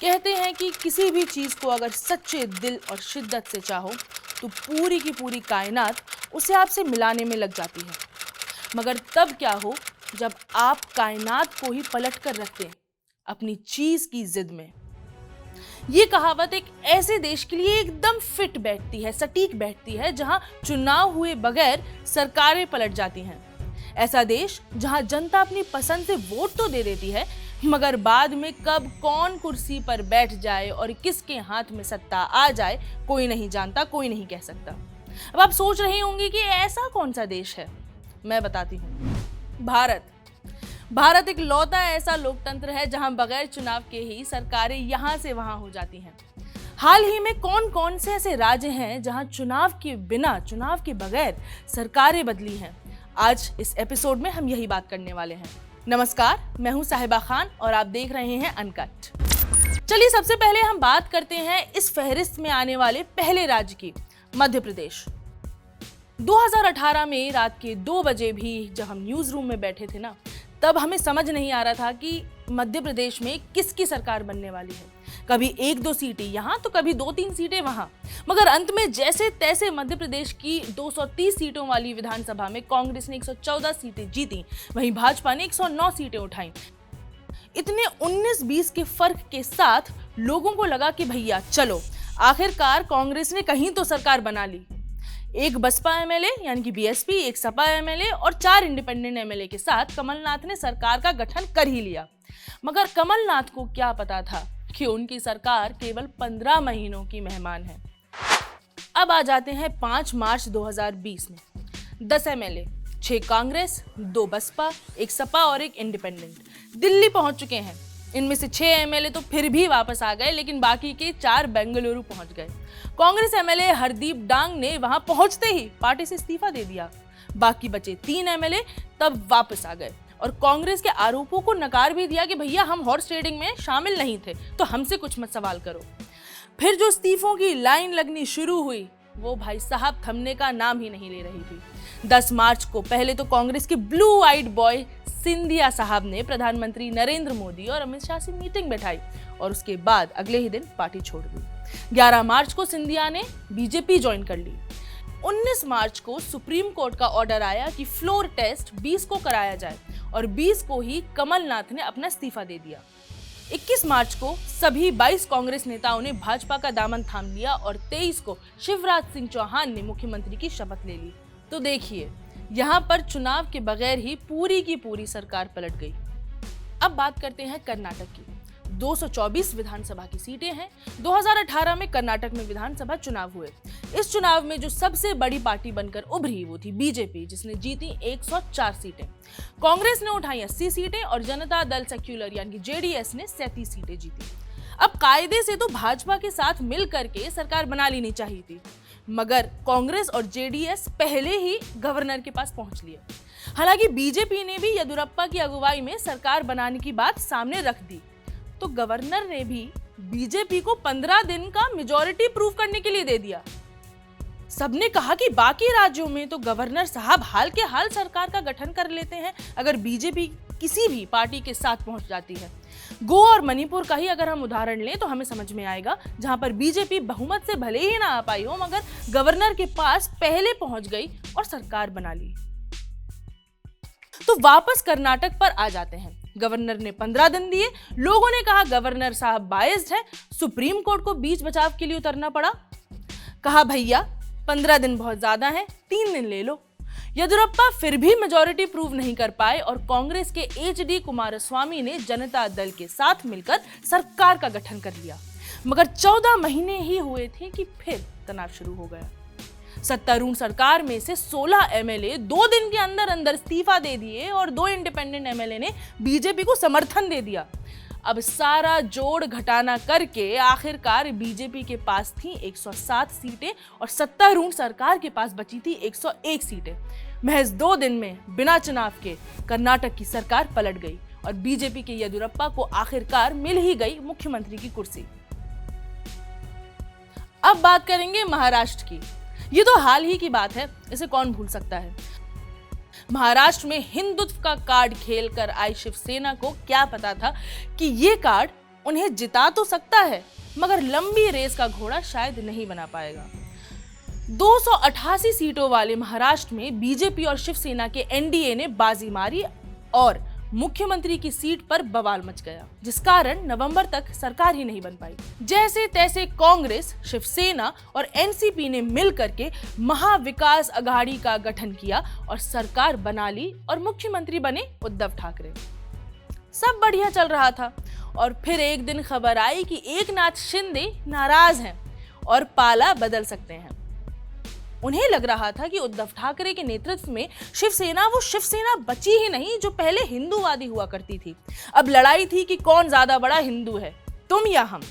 कहते हैं कि किसी भी चीज़ को अगर सच्चे दिल और शिद्दत से चाहो तो पूरी की पूरी कायनात उसे आपसे मिलाने में लग जाती है। मगर तब क्या हो जब आप कायनात को ही पलट कर रखते हैं अपनी चीज़ की जिद में। ये कहावत एक ऐसे देश के लिए एकदम फिट बैठती है, सटीक बैठती है, जहां चुनाव हुए बगैर सरकारें पलट जाती हैं। ऐसा देश जहां जनता अपनी पसंद से वोट तो दे देती है, मगर बाद में कब कौन कुर्सी पर बैठ जाए और किसके हाथ में सत्ता आ जाए कोई नहीं जानता, कोई नहीं कह सकता। अब आप सोच रहे होंगे कि ऐसा कौन सा देश है। मैं बताती हूँ, भारत एक लौता ऐसा लोकतंत्र है जहां बगैर चुनाव के ही सरकारें यहां से वहां हो जाती हैं। हाल ही में कौन कौन से ऐसे राज्य हैं जहां चुनाव के बिना, चुनाव के बगैर सरकारें बदली हैं, आज इस एपिसोड में हम यही बात करने वाले हैं। नमस्कार, मैं हूं साहिबा खान और आप देख रहे हैं अनकट। चलिए सबसे पहले हम बात करते हैं इस फहरिस्त में आने वाले पहले राज्य की, मध्य प्रदेश। 2018 में रात के 2 बजे भी जब हम न्यूज रूम में बैठे थे ना, तब हमें समझ नहीं आ रहा था कि मध्य प्रदेश में किसकी सरकार बनने वाली है। कभी 1-2 सीटें यहाँ तो कभी 2-3 सीटें वहाँ, मगर अंत में जैसे तैसे मध्य प्रदेश की 230 सीटों वाली विधानसभा में कांग्रेस ने 114 सीटें जीती, वहीं भाजपा ने 109 सीटें उठाई। इतने 19-20 के फर्क के साथ लोगों को लगा कि भैया चलो, आखिरकार कांग्रेस ने कहीं तो सरकार बना ली। एक बसपा एमएलए यानी कि बीएसपी, एक सपा एमएलए और 4 इंडिपेंडेंट एमएलए के साथ कमलनाथ ने सरकार का गठन कर ही लिया। मगर कमलनाथ को क्या पता था कि उनकी सरकार केवल 15 महीनों की मेहमान है। अब आ जाते हैं 5 मार्च 2020 में। 10 एमएलए, 6 कांग्रेस, 2 बसपा, 1 सपा और 1 इंडिपेंडेंट दिल्ली पहुंच चुके हैं। इनमें से 6 एमएलए तो फिर भी वापस आ गए, लेकिन बाकी के 4 बेंगलुरु पहुंच गए। कांग्रेस एमएलए हरदीप डांग ने वहां पहुंचते ही पार्टी से इस्तीफा दे दिया। बाकी बचे 3 एमएलए तब वापस आ गए और कांग्रेस के आरोपों को नकार भी दिया कि भैया हम हॉर्स ट्रेडिंग में शामिल नहीं थे, तो हमसे कुछ मत सवाल करो। फिर जो इस्तीफों की लाइन लगनी शुरू हुई, वो भाई साहब थमने का नाम ही नहीं ले रही थी। 10 मार्च को पहले तो कांग्रेस के ब्लू आइड बॉय सिंधिया साहब ने प्रधानमंत्री नरेंद्र मोदी और अमित शाह से मीटिंग बैठाई और उसके बाद अगले ही दिन पार्टी छोड़ दी। 11 मार्च को सिंधिया ने बीजेपी ज्वाइन कर ली। 19 मार्च को सुप्रीम कोर्ट का ऑर्डर आया कि फ्लोर टेस्ट 20 को कराया जाए और 20 को ही कमलनाथ ने अपना इस्तीफा दे दिया। 21 मार्च को सभी 22 कांग्रेस नेताओं ने भाजपा का दामन थाम लिया और 23 को शिवराज सिंह चौहान ने मुख्यमंत्री की शपथ ले ली। तो देखिए, यहाँ पर चुनाव के बगैर ही पूरी की पूरी सरकार पलट गई। अब बात करते हैं कर्नाटक की। 224 विधानसभा की सीटें हैं। 2018 में कर्नाटक में विधानसभा चुनाव हुए। इस चुनाव में जो सबसे बड़ी पार्टी बनकर उभरी वो थी बीजेपी, जिसने जीती 104 सीटें। कांग्रेस ने उठाई 80 सीटें और जनता दल सेक्युलर यानी कि जेडीएस ने 37 सीटें जीती। अब कायदे से तो भाजपा के साथ मिल करके सरकार बना लेनी चाहिए थी, मगर कांग्रेस और जेडीएस पहले ही गवर्नर के पास पहुंच लिए। हालांकि बीजेपी ने भी येदियुरप्पा की अगुवाई में सरकार बनाने की बात सामने रख दी, तो गवर्नर ने भी बीजेपी को 15 दिन का मेजॉरिटी प्रूव करने के लिए दे दिया। सबने कहा कि बाकी राज्यों में तो गवर्नर साहब हाल के हाल सरकार का गठन कर लेते हैं अगर बीजेपी किसी भी पार्टी के साथ पहुंच जाती है। गोवा और मणिपुर का ही अगर हम उदाहरण लें तो हमें समझ में आएगा, जहां पर बीजेपी बहुमत से भले ही ना आ पाई हो, मगर गवर्नर के पास पहले पहुंच गई और सरकार बना ली। तो वापस कर्नाटक पर आ जाते हैं। गवर्नर ने 15 दिन दिए। लोगों ने कहा गवर्नर साहब बायस्ड है, सुप्रीम कोर्ट को बीच बचाव के लिए उतरना पड़ा। कहा भैया 15 दिन बहुत ज्यादा है, 3 दिन ले लो। येदियुरप्पा फिर भी मेजॉरिटी प्रूव नहीं कर पाए और कांग्रेस के एचडी कुमारस्वामी ने जनता दल के साथ मिलकर सरकार का गठन कर लिया। मगर 14 महीने ही हुए थे कि फिर तनाव शुरू हो गया। सत्तारूढ़ सरकार में से 16 एमएलए 2 दिन के अंदर अंदर इस्तीफा दे दिए और 2 इंडिपेंडेंट एमएलए ने बीजेपी को समर्थन दे दिया। अब सारा जोड़ घटाना करके आखिरकार बीजेपी के पास थी 107 सीटें और सत्तारूढ़ सरकार के पास बची थी 101 सीटें। महज 2 दिन में बिना चुनाव के कर्नाटक की सरकार पलट गई और बीजेपी के येदियुरप्पा को आखिरकार मिल ही गई मुख्यमंत्री की कुर्सी। अब बात करेंगे महाराष्ट्र की। ये तो हाल ही की बात है, इसे कौन भूल सकता है। महाराष्ट्र में हिंदुत्व का कार्ड खेलकर आई शिवसेना को क्या पता था कि ये कार्ड उन्हें जिता तो सकता है, मगर लंबी रेस का घोड़ा शायद नहीं बना पाएगा। 288 सीटों वाले महाराष्ट्र में बीजेपी और शिवसेना के एनडीए ने बाजी मारी और मुख्यमंत्री की सीट पर बवाल मच गया, जिस कारण नवंबर तक सरकार ही नहीं बन पाई। जैसे तैसे कांग्रेस, शिवसेना और एनसीपी ने मिलकर के महाविकास अघाड़ी का गठन किया और सरकार बना ली और मुख्यमंत्री बने उद्धव ठाकरे। सब बढ़िया चल रहा था और फिर एक दिन खबर आई कि एकनाथ शिंदे नाराज हैं और पाला बदल सकते हैं। उन्हें लग रहा था कि उद्धव ठाकरे के नेतृत्व में शिवसेना वो शिवसेना बची ही नहीं जो पहले हिंदूवादी हुआ करती थी। अब लड़ाई थी कि कौन ज्यादा बड़ा हिंदू है, तुम या हम।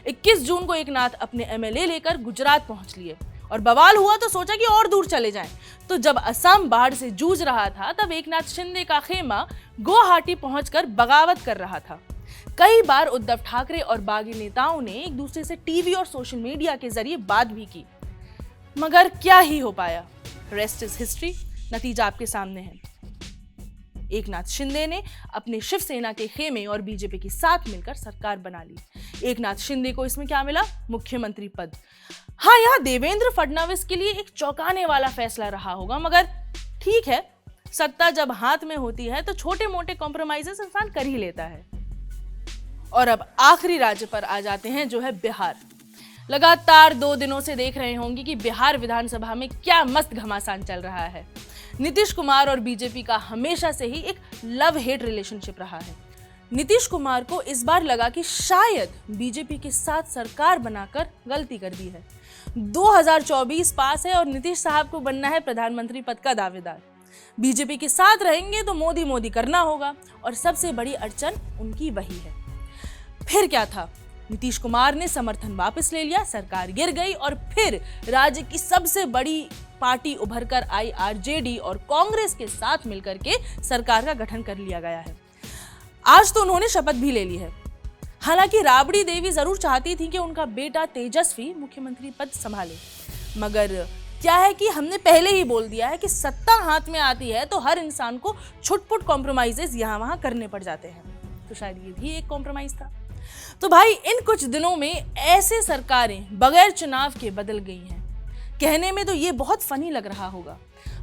21 जून को एकनाथ अपने एमएलए लेकर गुजरात पहुंच लिए और बवाल हुआ तो सोचा कि और दूर चले जाएं। तो जब असम बाढ़ से जूझ रहा था तब एकनाथ शिंदे का खेमा गुवाहाटी पहुंचकर बगावत कर रहा था। कई बार उद्धव ठाकरे और बागी नेताओं ने एक दूसरे से टीवी और सोशल मीडिया के जरिए बात भी की, मगर क्या ही हो पाया। Rest is history. नतीजा आपके सामने है। एकनाथ शिंदे ने अपने शिवसेना के खेमे और बीजेपी के साथ मिलकर सरकार बना ली। एकनाथ शिंदे को इसमें क्या मिला? मुख्यमंत्री पद। हाँ, यहाँ देवेंद्र फडणवीस के लिए एक चौंकाने वाला फैसला रहा होगा, मगर ठीक है, सत्ता जब हाथ में होती है तो छोटे मोटे कॉम्प्रोमाइजेस इंसान कर ही लेता है। और अब आखिरी राज्य पर आ जाते हैं, जो है बिहार। लगातार 2 दिनों से देख रहे होंगे कि बिहार विधानसभा में क्या मस्त घमासान चल रहा है। नीतीश कुमार और बीजेपी का हमेशा से ही एक लव हेट रिलेशनशिप रहा है। नीतीश कुमार को इस बार लगा कि शायद बीजेपी के साथ सरकार बनाकर गलती कर दी है। 2024 पास है और नीतीश साहब को बनना है प्रधानमंत्री पद का दावेदार। बीजेपी के साथ रहेंगे तो मोदी मोदी करना होगा और सबसे बड़ी अड़चन उनकी वही है। फिर क्या था? नीतीश कुमार ने समर्थन वापस ले लिया, सरकार गिर गई और फिर राज्य की सबसे बड़ी पार्टी उभर कर आई आरजेडी और कांग्रेस के साथ मिलकर के सरकार का गठन कर लिया गया है। आज तो उन्होंने शपथ भी ले ली है। हालांकि राबड़ी देवी जरूर चाहती थी कि उनका बेटा तेजस्वी मुख्यमंत्री पद संभाले, मगर क्या है कि हमने पहले ही बोल दिया है कि सत्ता हाथ में आती है तो हर इंसान को छुटपुट कॉम्प्रोमाइजेस यहाँ वहां करने पड़ जाते हैं। तो शायद ये भी एक कॉम्प्रोमाइज था। तो भाई, इन कुछ दिनों में ऐसे सरकारें बगैर चुनाव के बदल गई हैं। कहने में तो ये बहुत फनी लग रहा होगा,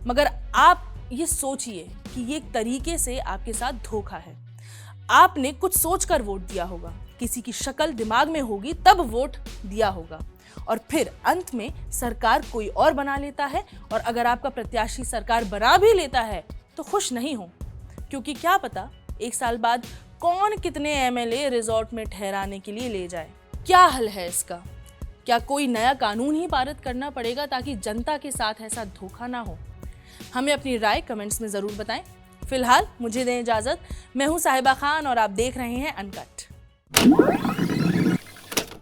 मगर आप ये सोचिए कि ये एक तरीके से आपके साथ धोखा है। आपने कुछ सोचकर वोट दिया होगा, किसी की शक्ल दिमाग में होगी तब वोट दिया होगा, और फिर अंत में सरकार कोई और बना लेता है। और अगर आपका प्रत्याशी सरकार बना भी लेता है तो खुश नहीं हो, क्योंकि क्या पता 1 साल बाद कौन कितने एमएलए रिजॉर्ट में ठहराने के लिए ले जाए। क्या हल है इसका? क्या कोई नया कानून ही पारित करना पड़ेगा ताकि जनता के साथ ऐसा धोखा ना हो? हमें अपनी राय कमेंट्स में जरूर बताएं। फिलहाल मुझे दें इजाजत। मैं हूं साहिबा खान और आप देख रहे हैं अनकट।